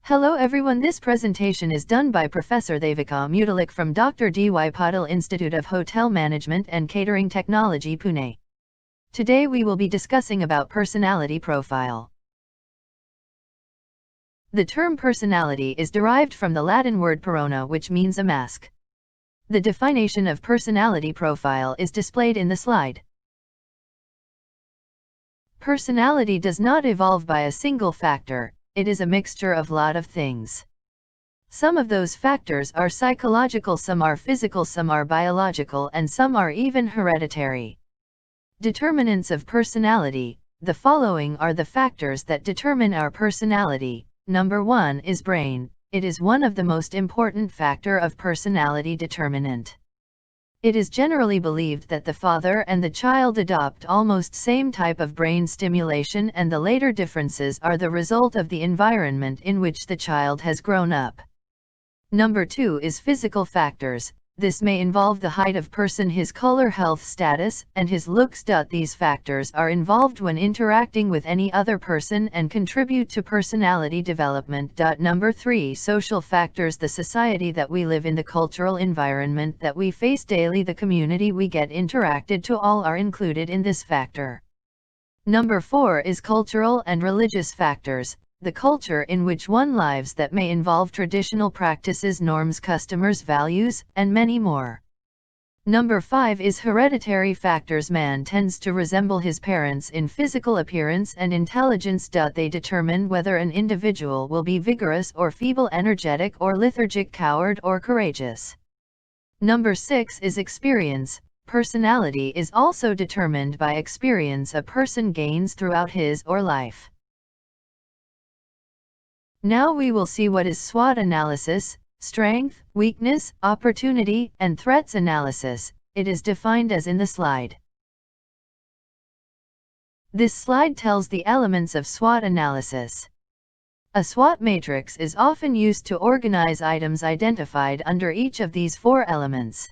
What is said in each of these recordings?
Hello everyone, this presentation is done by Professor Devika Mutalik from Dr. D.Y. Patil Institute of Hotel Management and Catering Technology, Pune. Today we will be discussing about personality profile. The term personality is derived from the Latin word persona, which means a mask. The definition of personality profile is displayed in the slide. Personality does not evolve by a single factor. It is a mixture of lot of things. Some of those factors are psychological, some are physical, some are biological, and some are even hereditary. Determinants of personality. The following are the factors that determine our personality. Number 1 is brain. It is one of the most important factor of personality determinant. It is generally believed that the father and the child adopt almost same type of brain stimulation, and the later differences are the result of the environment in which the child has grown up. Number 2 is physical factors. This may involve the height of person, his color, health status, and his looks. These factors are involved when interacting with any other person and contribute to personality development. Number 3, social factors. The society that we live in, the cultural environment that we face daily, the community we get interacted to, all are included in this factor. Number 4 is cultural and religious factors. The culture in which one lives, that may involve traditional practices, norms, customers, values, and many more. Number 5 is hereditary factors. Man tends to resemble his parents in physical appearance and intelligence. They determine whether an individual will be vigorous or feeble, energetic or lethargic, coward or courageous. Number 6 is experience. Personality is also determined by experience a person gains throughout his or life. Now we will see what is SWOT analysis: strength, weakness, opportunity, and threats analysis. It is defined as in the slide. This slide tells the elements of SWOT analysis. A SWOT matrix is often used to organize items identified under each of these 4 elements.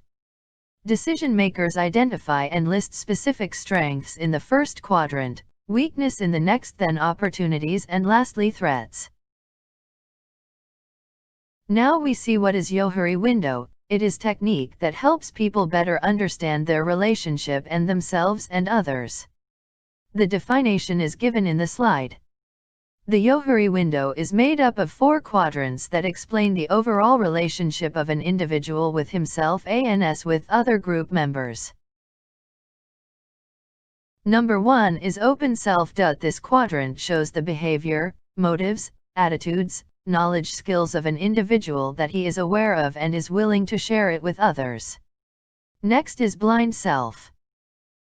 Decision makers identify and list specific strengths in the first quadrant, weakness in the next, then opportunities, and lastly threats. Now we see what is Johari Window. It is technique that helps people better understand their relationship and themselves and others. The definition is given in the slide. The Johari Window is made up of 4 quadrants that explain the overall relationship of an individual with himself and with other group members. Number 1 is open self. This quadrant shows the behavior, motives, attitudes, knowledge, skills of an individual that he is aware of and is willing to share it with others. Next is blind self.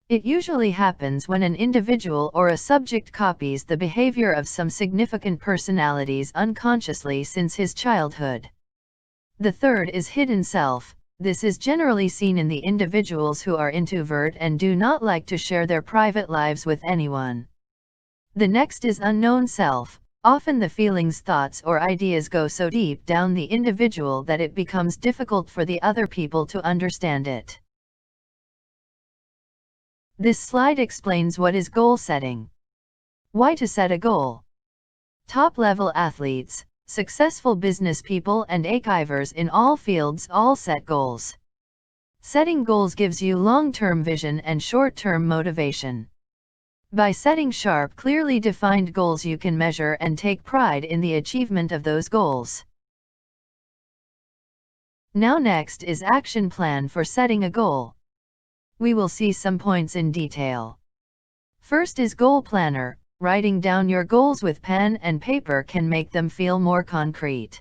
It usually happens when an individual or a subject copies the behavior of some significant personalities unconsciously since his childhood. The third is hidden self. This is generally seen in the individuals who are introvert and do not like to share their private lives with anyone. The next is unknown self. Often the feelings, thoughts, or ideas go so deep down the individual that it becomes difficult for the other people to understand it. This slide explains what is goal setting. Why to set a goal. Top-level athletes, successful business people, and achievers in all fields all set goals. Setting goals gives you long-term vision and short-term motivation. By setting sharp, clearly defined goals, you can measure and take pride in the achievement of those goals. Now next is action plan for setting a goal. We will see some points in detail. First is goal planner. Writing down your goals with pen and paper can make them feel more concrete.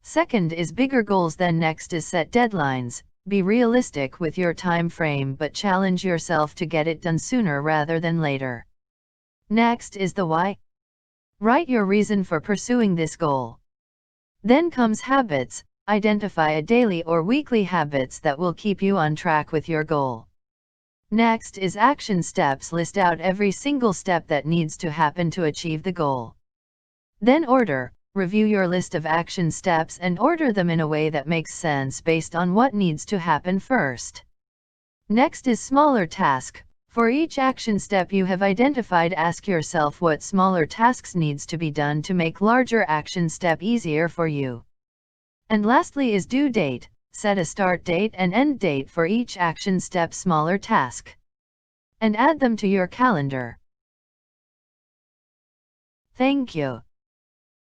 Second is bigger goals. Then next is set deadlines. Be realistic with your time frame, but challenge yourself to get it done sooner rather than later. Next is the why. Write your reason for pursuing this goal. Then comes habits. Identify a daily or weekly habits that will keep you on track with your goal. Next is action steps. List out every single step that needs to happen to achieve the goal. Then order. Review your list of action steps and order them in a way that makes sense based on what needs to happen first. Next is smaller task. For each action step you have identified, ask yourself what smaller tasks needs to be done to make larger action step easier for you. And lastly is due date. Set a start date and end date for each action step smaller task. And add them to your calendar. Thank you.